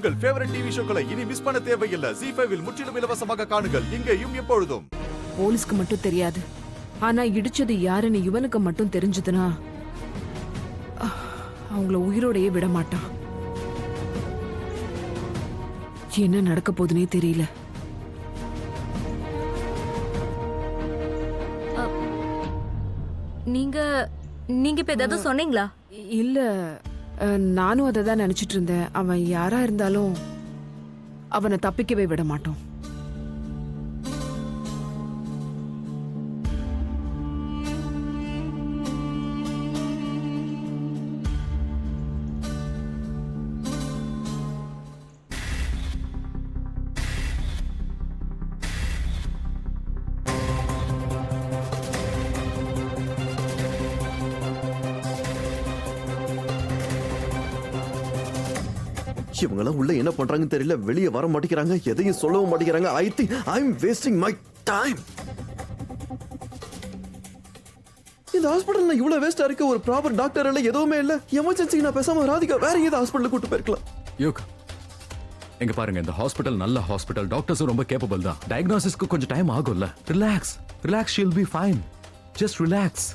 உங்கள் favourite TV ஷோக்களை இனி miss பண்ண தேவையில்லை. ZEE5 இல் முற்றிலும் இலவசமாக காணுங்கள். இங்கேயும் எப்பொழுதும். போலீஸ்க்கு மட்டும் தெரியாது, ஆனா இடிச்சது யாருன்னு இவனுக்கு மட்டும் தெரிஞ்சதுன்னா அவங்கள உயிரோடையே விட மாட்டான். என்ன நடக்க போதுனே தெரியல. நீங்க இப்ப ஏதாவது சொன்னீங்களா? இல்ல, நானும் அதை தான் நினைச்சிட்டு இருந்தேன். அவன் யாரா இருந்தாலும் அவனை தப்பிக்கவே விட மாட்டோம். இவங்கெல்லாம் உள்ள என்ன பண்றாங்கன்னு தெரியல. வெளியே வர மாட்டேங்கிறாங்க, எதையும் சொல்லவும் மாட்டேங்கிறாங்க. I think I am wasting my time. இந்த ஹாஸ்பிடல்ல இவ்வளவு வேஸ்டா இருக்கு. ஒரு ப்ராப்பர் டாக்டர் இல்ல, எதுவுமே இல்ல. எமர்ஜென்சி நான் பேசாம ராதிகா வேற ஏதாவது ஹாஸ்பிடலுக்கு கூட்டு போயிருக்கலாம். யோக், எங்க பாருங்க, இந்த ஹாஸ்பிடல் நல்ல ஹாஸ்பிடல். டாக்டர்ஸும் ரொம்ப கேப்பபிள் தான். டயக்னோசிஸ்க்கு கொஞ்சம் டைம் ஆகும்ல. Relax relax, she'll be fine. Just relax.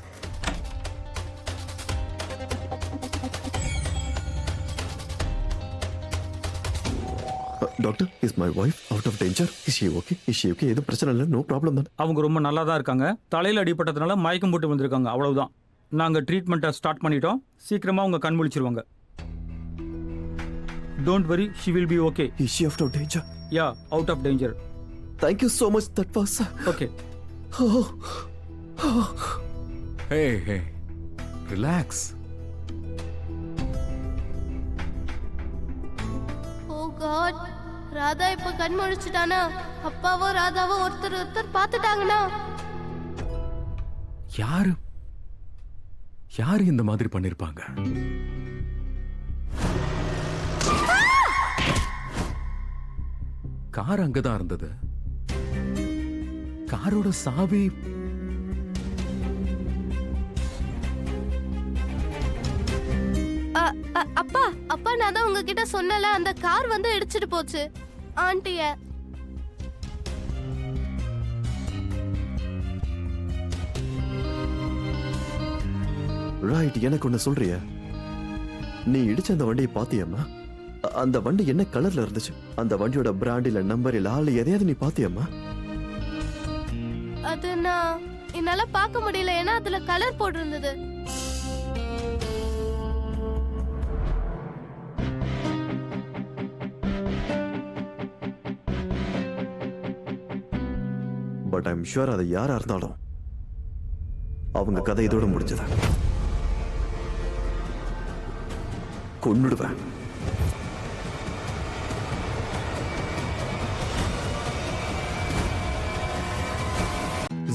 Doctor, is my wife out of danger? Is she okay? Is she okay? எதுவும் பிரச்சனை இல்லை? நோ ப்ராப்ளம் தான். அவங்க ரொம்ப நல்லா தான் இருக்காங்க. தலையில் அடிபட்டதுனால மயக்கம் போட்டு வந்திருக்காங்க, அவ்வளவுதான். நாங்கள் ட்ரீட்மெண்ட்டை ஸ்டார்ட் பண்ணிட்டோம். சீக்கிரமாக அவங்க கண் முழிச்சிருவாங்க. Don't worry, she will be okay. Is she out of danger? Yeah, out of danger. Thank you so much. That was okay. Hey hey, relax. Oh god, Radha இப்ப கண் முழிச்சிட்டானா? அப்பாவோ ராதாவோ ஒருத்தர் பார்த்துட்டாங்கன்னா? யாரு இந்த மாதிரி பண்ணிருப்பாங்க? கார் அங்கதான் இருந்தது. காரோட சாவி அப்பா நான் தான் உங்ககிட்ட சொன்னல, அந்த கார் வந்து இடிச்சிட்டு போச்சு ஆண்டிய. ரைட். எனக்கு ஒண்ணு சொல்றியா? நீ இடிச்ச அந்த வண்டியை பாத்தியம்மா? அந்த வண்டி என்ன கலர்ல இருந்துச்சு? அந்த வண்டியோட பிராண்ட் இல்ல நம்பர் இல்ல ஆள் எதையாவது நீ பாத்தியம்மா? அது நான் என்னால பார்க்க முடியல, ஏன்னா அதுல கலர் போட்டிருந்தது. பட் ஐம் ஷுர் அது யாரா இருந்தாலும் அவங்க கதை இதோட முடிஞ்சது. கொன்னுடுவேன்.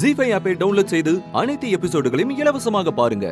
ZEE5 ஆப்பை டவுன்லோட் செய்து அனைத்து எபிசோடுகளையும் இலவசமாக பாருங்க.